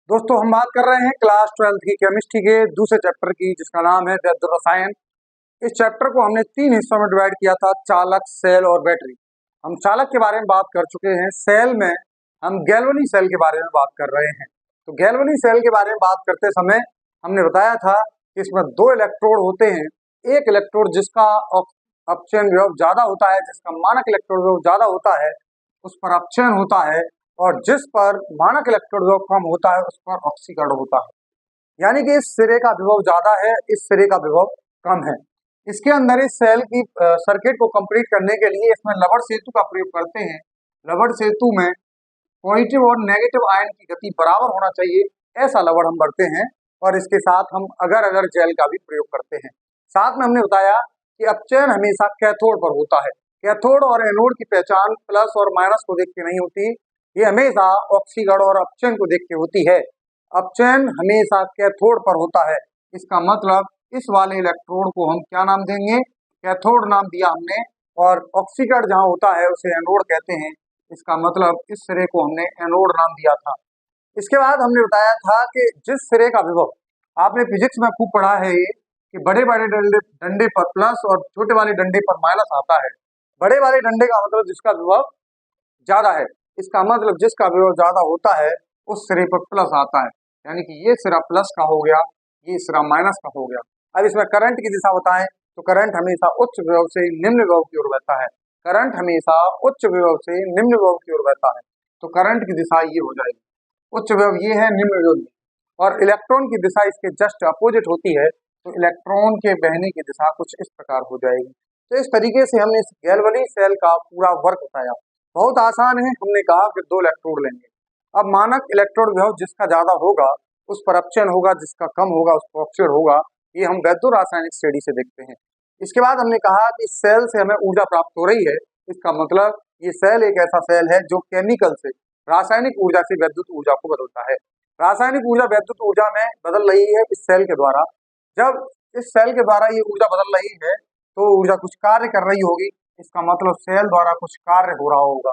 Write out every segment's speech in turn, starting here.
दोस्तों हम बात कर रहे हैं क्लास 12th की केमिस्ट्री के दूसरे चैप्टर की, जिसका नाम है वैद्युत रसायन। इस चैप्टर को हमने 3 हिस्सों में डिवाइड किया था, चालक, सेल और बैटरी। हम चालक के बारे में बात कर चुके हैं। सेल में हम गैल्वेनी सेल के बारे में बात कर रहे हैं। तो गैल्वेनी सेल के बारे में बात करते समय हमने बताया था कि इसमें 2 इलेक्ट्रोड होते हैं। एक इलेक्ट्रोड जिसका अपचयन विभव ज्यादा होता है, जिसका मानक इलेक्ट्रोड विभव ज्यादा होता है, उस पर अपचयन होता है, और जिस पर मानक इलेक्ट्रोड विभव कम होता है उस पर ऑक्सीकरण होता है। यानी कि इस सिरे का विभव ज्यादा है, इस सिरे का विभव कम है। इसके अंदर इस सेल की सर्किट को कंप्लीट करने के लिए इसमें लवण सेतु का प्रयोग करते हैं। लवण सेतु में पॉजिटिव और नेगेटिव आयन की गति बराबर होना चाहिए, ऐसा लवण हम भरते हैं। और इसके साथ हम अगर अगर जेल का भी प्रयोग करते हैं। साथ में हमने बताया कि अपचयन हमेशा कैथोड पर होता है। कैथोड और एनोड की पहचान प्लस और माइनस को देख के नहीं होती, ये हमेशा ऑक्सीकरण और अपचयन को देख के होती है। अपचयन हमेशा कैथोड पर होता है। इसका मतलब इस वाले इलेक्ट्रोड को हम क्या नाम देंगे? कैथोड नाम दिया हमने। और ऑक्सीकरण जहां होता है उसे एनोड कहते हैं। इसका मतलब इस सिरे को हमने एनोड नाम दिया था। इसके बाद हमने बताया था कि जिस सिरे का विभव, आपने फिजिक्स में खूब पढ़ा है ये, कि बड़े बड़े डंडे पर प्लस और छोटे वाले डंडे पर माइनस आता है। बड़े वाले डंडे का मतलब जिसका विभव ज्यादा है। इसका मतलब जिसका विभव ज्यादा होता है उस सिरे पर प्लस आता है। यानी कि ये सिरा प्लस का हो गया, ये सिरा माइनस का हो गया। अब इसमें करंट की दिशा बताएं तो करंट हमेशा उच्च विभव से निम्न विभव की ओर बहता है। करंट हमेशा उच्च विभव से निम्न विभव की ओर बहता है। तो करंट की दिशा ये हो जाएगी, उच्च विभव ये है, निम्न विभव ये। और इलेक्ट्रॉन की दिशा इसके जस्ट अपोजिट होती है, तो इलेक्ट्रॉन के बहने की दिशा कुछ इस प्रकार हो जाएगी। तो इस तरीके से हमने इस गैल्वेनी सेल का पूरा वर्क बताया। बहुत आसान है। हमने कहा कि 2 इलेक्ट्रोड लेंगे। अब मानक इलेक्ट्रोड विभव जिसका ज्यादा होगा उस पर अपचयन होगा, जिसका कम होगा उस पर ऑक्सीकरण होगा। ये हम वैद्युत रासायनिक स्टडी से देखते हैं। इसके बाद हमने कहा कि इस सेल से हमें ऊर्जा प्राप्त हो रही है। इसका मतलब ये सेल एक ऐसा सेल है जो केमिकल से, रासायनिक ऊर्जा से वैद्युत ऊर्जा को बदलता है। रासायनिक ऊर्जा वैद्युत ऊर्जा में बदल रही है इस सेल के द्वारा। जब इस सेल के द्वारा ये ऊर्जा बदल रही है तो ऊर्जा कुछ कार्य कर रही होगी। इसका मतलब सेल द्वारा कुछ कार्य हो रहा होगा।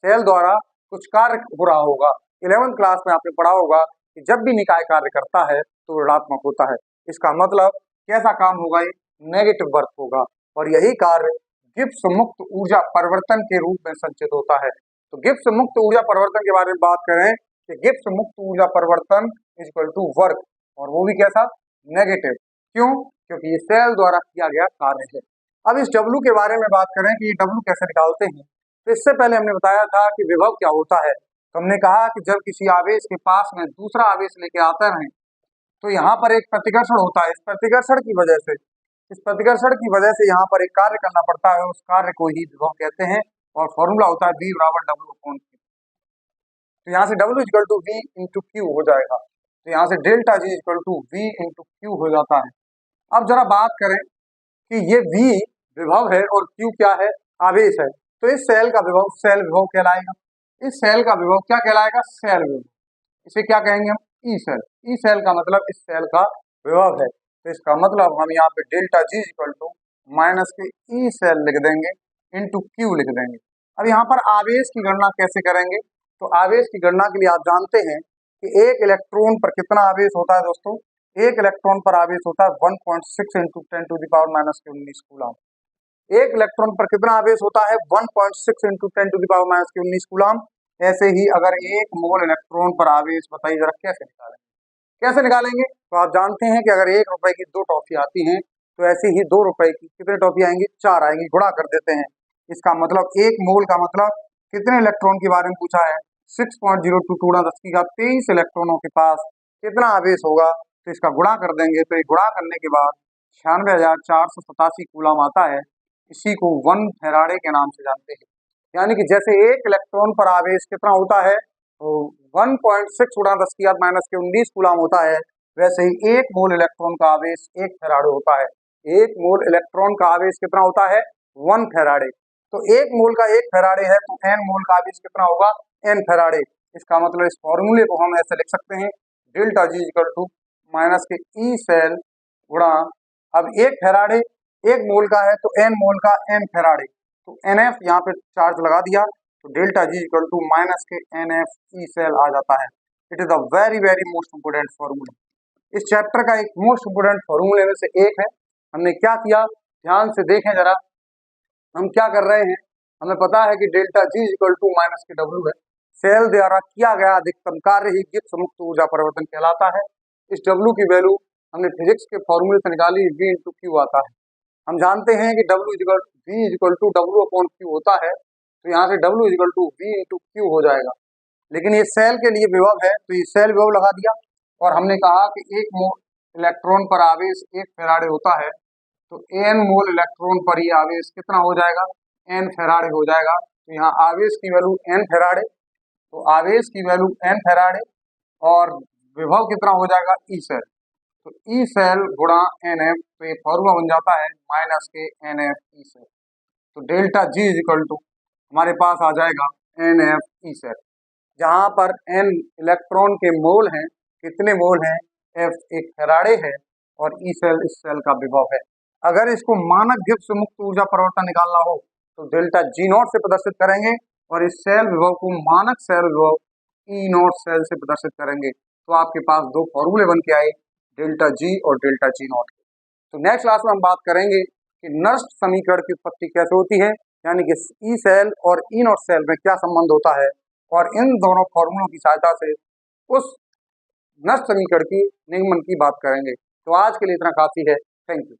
सेल द्वारा कुछ कार्य हो रहा होगा। 11th क्लास में आपने पढ़ा होगा कि जब भी निकाय कार्य करता है तो ऋणात्मक होता है। इसका मतलब कैसा काम होगा? ये नेगेटिव वर्क होगा। और यही कार्य गिब्स मुक्त ऊर्जा परिवर्तन के रूप में संचित होता है। तो गिब्स मुक्त ऊर्जा परिवर्तन के बारे में बात करें कि गिब्स मुक्त ऊर्जा परिवर्तन इज इक्वल टू वर्क, और वो भी कैसा? नेगेटिव। क्यों? क्योंकि ये सेल द्वारा किया गया कार्य है। अब इस डब्लू के बारे में बात करें कि ये डब्लू कैसे निकालते हैं। तो इससे पहले हमने बताया था कि विभव क्या होता है। तो हमने कहा कि जब किसी आवेश के पास में दूसरा आवेश लेके आता है तो यहाँ पर एक प्रतिकर्षण होता है। इस प्रतिकर्षण की वजह से, यहाँ पर एक कार्य करना पड़ता है। उस कार्य को ही विभव कहते हैं। और फॉर्मूला होता है V बराबर डब्ल्यू अपॉन Q। तो यहाँ से W equal to V into Q हो जाएगा। तो यहाँ से delta G equal to V into Q हो जाता है। अब जरा बात करें कि ये V विभव है और Q क्या है? आवेश है। तो इस सेल का विभव सेल विभव कहलाएगा। इस सेल का विभव क्या कहलाएगा? सेल विभव। इसे क्या कहेंगे हम? E cell. ई सेल का मतलब इस सेल का विभव है। तो इसका मतलब हम यहाँ पे delta G equal to minus के ई सेल लिख देंगे इंटू Q लिख देंगे। अब यहाँ पर आवेश की गणना कैसे करेंगे? तो आवेश की गणना के लिए आप जानते हैं कि एक इलेक्ट्रॉन पर कितना आवेश होता है दोस्तों? एक इलेक्ट्रॉन पर आवेश होता है 1.6 into 10 to the power minus के 19 कूलम। एक इलेक्ट्रॉन पर कितना आवेश होता है? 1.6 into 10 to the power minus के 19 कूलम। ऐसे ही अगर 1 मोल इलेक्ट्रॉन पर आवेश, बताइए जरा कैसे निकालेंगे? कैसे निकालेंगे? तो आप जानते हैं कि अगर 1 रुपए की 2 टॉफी आती हैं तो ऐसे ही 2 रुपए की कितने टॉफी आएंगी? 4 आएंगी। गुणा कर देते हैं। इसका मतलब 1 मोल का मतलब कितने इलेक्ट्रॉन के बारे में पूछा है? 6.02 × 10⁻23 इलेक्ट्रॉनों के पास कितना आवेश होगा? तो इसका गुणा कर देंगे। तो ये गुणा करने के बाद 96,487 कूलम आता है। इसी को 1 फैराडे के नाम से जानते हैं। यानी कि जैसे एक इलेक्ट्रॉन पर आवेश कितना होता है? तो 1.6 × 10⁻⁻19 कूलम होता है। वैसे ही 1 मोल इलेक्ट्रॉन का आवेश 1 फैराडे होता है। 1 मोल इलेक्ट्रॉन का आवेश कितना होता है? 1 फैराडे। तो 1 मोल का 1 फैराडे है तो n मोल का आवेश कितना होगा? n Faraday. इसका मतलब इस फॉर्मूले को हम ऐसे लिख सकते हैं, delta G equal to minus के ई सेल गुणा, अब 1 फैराडे 1 मोल का है तो n मोल का n फैराडे, तो NF यहाँ पे चार्ज लगा दिया तो delta G equal to minus के NF ई सेल आ जाता है। It is a very very most important formula. इस चैप्टर का एक मोस्ट इंपोर्टेंट फॉर्मूले में से एक है। हमने क्या किया, ध्यान से देखें जरा, हम क्या कर रहे हैं। हमें पता है कि delta G equal to minus के डब्ल्यू है। सेल द्वारा किया गया अधिकतम कार्य ही गिब्स मुक्त ऊर्जा परिवर्तन कहलाता है। इस डब्ल्यू की वैल्यू हमने फिजिक्स के फॉर्मूले से निकाली, वी इंटू क्यू आता है। हम जानते हैं कि W equal V equal to W upon Q होता है, तो यहाँ से W equal to V into Q हो जाएगा। लेकिन ये सेल के लिए विभव है, तो ये सेल विभव लगा दिया। और हमने कहा कि एक मोल इलेक्ट्रॉन पर आवेश 1 फैराडे होता है, तो एन मोल इलेक्ट्रॉन पर ये आवेश कितना हो जाएगा, एन फैराडे हो जाएगा। तो यहाँ आवेश की वैल्यू एन फैराडे, तो आवेश की वैल्यू एन फैराडे और विभव कितना हो जाएगा, ई सेल। तो ई सेल गुणा एन एफ, तो ये फॉर्मूला बन जाता है माइनस के एन एफ ई सेल। तो delta G is equal to हमारे पास आ जाएगा एन एफ ई सेल, जहाँ पर एन इलेक्ट्रॉन के मोल हैं, कितने मोल हैं, एफ 1 फैराडे है और ई सेल इस सेल का विभव है। अगर इसको मानक गिब्स मुक्त ऊर्जा परिवर्तन निकालना हो तो डेल्टा जी नॉट से प्रदर्शित करेंगे और इस सेल विभव को मानक सेल विभव ई नॉट सेल से प्रदर्शित करेंगे। तो आपके पास दो फॉर्मूले बन के आए, डेल्टा जी और डेल्टा जी नॉट। तो नेक्स्ट क्लास में हम बात करेंगे कि नष्ट समीकरण की उत्पत्ति कैसे होती है, यानी कि ई सेल और ई नॉट सेल में क्या संबंध होता है, और इन दोनों फॉर्मूलों की सहायता से उस नष्ट समीकरण की निगमन की बात करेंगे। तो आज के लिए इतना काफी है। Thank you.